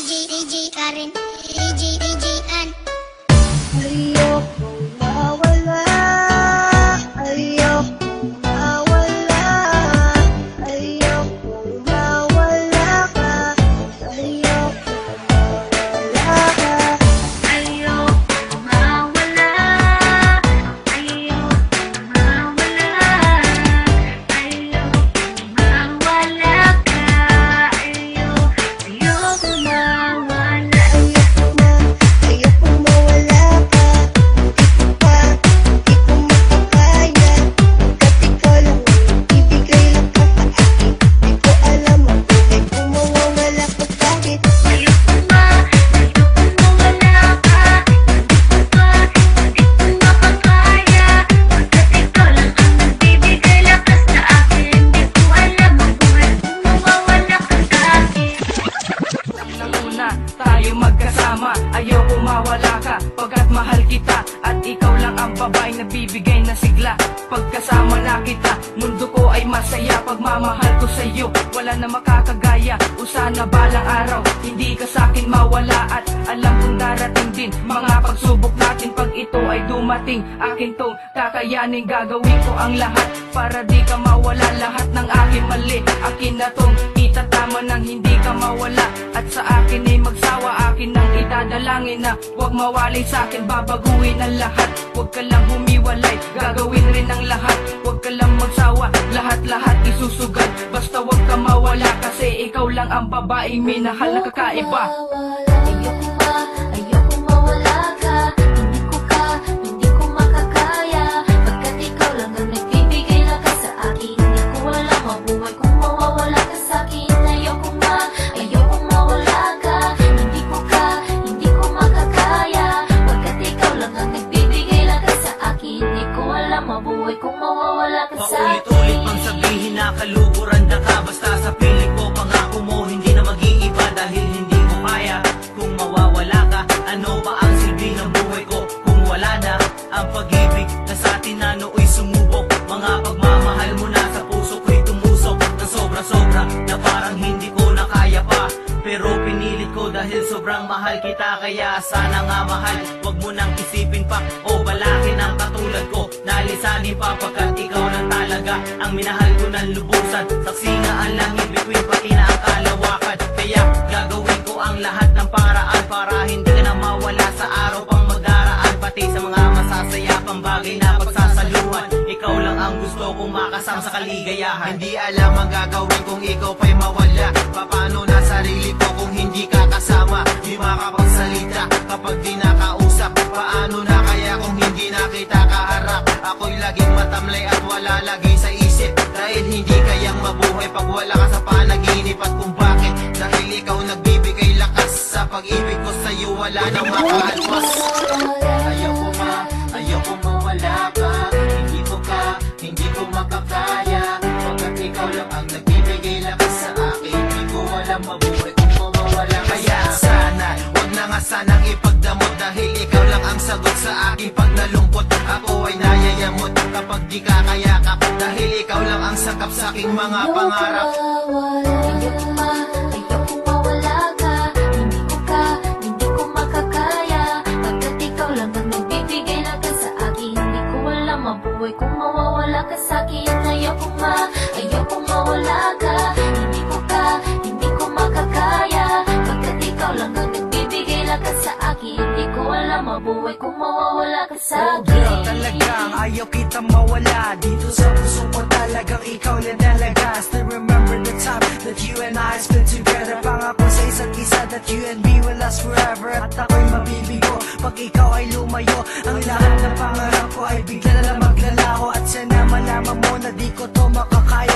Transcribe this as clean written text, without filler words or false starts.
DJ Karen, DJ An. Ayoko mawala, ayoko mawala, ayoko mawala ka, ayoko mawala ka, ayoko mawala, ayoko mawala, ayoko mawala ka, ayoko mawala, ayoko mawala ka. Tayo magkasama, ayoko mawala ka, pagkat mahal kita at ikaw lang ang babae na bibigay na sigla. Pagkasama na kita, mundo ko ay masaya. Pagmamahal ko sa'yo, wala na makakagaya. Sana balang araw, hindi ka sa'kin mawala. At alam kong darating din mga pagsubok natin. Pag ito ay dumating, akin tong kakayanin. Gagawin ko ang lahat para di ka mawala. Lahat ng aking mali, akin na tong itatama nang hindi ka mawala. At sa akin ay magsawa, akin ang idadalangin na huwag mawalay sa'kin, babaguhin ang lahat. Huwag ka lang humiwalay, gagawin rin ang lahat. Huwag ka lang magsawa, lahat-lahat isusugad. Basta huwag ka mawala, kasi ikaw lang ang babaeng minahal na kakaiba. Ayoko mawala ka, hindi ko makakaya. Pagkat ikaw lang ang nagbibigay lakas sa akin, hindi ko alam mabuhay kung mawawala ka sa'kin. Ayoko mawala ka, hindi ko makakaya. Pagkat ikaw lang ang nagbibigay lakas sa akin, hindi ko alam mabuhay kung mawawala ka sa'kin. Paulit-ulit mang sabihin na kalukuran na ka. Basta sa piling ko, pangako mo hindi na mag-iiba. Dahil hindi ko kaya kung mawawala ka. Ano ba ang silbi ng buhay ko kung wala na ang pag-ibig na sa atin na nooy sumubok? Mga pagmamahal mo na sa puso ko'y tumusok na sobra-sobra, na parang hindi ko na kaya pa. Pero pinilit ko dahil sobrang mahal kita. Kaya sana nga mahal, wag mo nang isipin pa o balakin ang katulad ko. Nalisanin pa pagkat ikaw lang talaga ang minahal ko ng lubusan. Saksi nga ang langit between pati na ang kalawakan. Kaya gagawin ko ang lahat ng paraan para hindi ka na mawala sa araw pang magdaraan. Pati sa mga masasaya pang bagay na pagsasaluhan, ikaw lang ang gusto kong makasama sa kaligayahan. Hindi alam ang gagawin kung ikaw pa'y mawala. Paano na sarili ko kung hindi ka kasama? Di makapagsalita kapag di nakausap. Paano na kaya kung hindi na kita kaharap? Ako'y laging matamlay at wala lagi sa isip. Dahil hindi kayang mabuhay pag wala ka sa panaginip. At kung bakit? Dahil ikaw nagbibigay lakas. Sa pag-ibig ko sa'yo wala nang makaalpas. Ayoko mawala ka. Hindi ko makakaya. Pagkat ikaw lang ang nagbibigay lakas sa akin, hindi ko alam mabuhay kung mawawala ka. Kaya sana, wag na nga sanang ipagdamot. Dahil ikaw lang ang sagot sa akin pag nalungkot. Ako ay nayayamot kapag di ka kayakap. Dahil ikaw lang ang sakap sa aking mga pangarap. Ayoko mawala ka, hindi ko makakaya. Pagkat ikaw lang ang nagbibigay lakas sa akin, hindi ko alam mabuhay kung mawawala ka sa'kin. Ayoko mawala ka, hindi ko makakaya. Pagkat ikaw lang ang nagbibigay lakas sa akin, hindi ko alam mabuhay kung mawawala ka sa'kin. Talagang ayaw kita mawala. Dito sa puso ko talagang ikaw lang talaga. Still remember the time that you and I spent together. Pangako sa isa't isa that you and me will last forever. At ako'y mabibigo pag ikaw ay lumayo. Ang lahat ng pangarap ko ay bigla na lang maglalaho. At sana malaman mo na di ko to makakaya.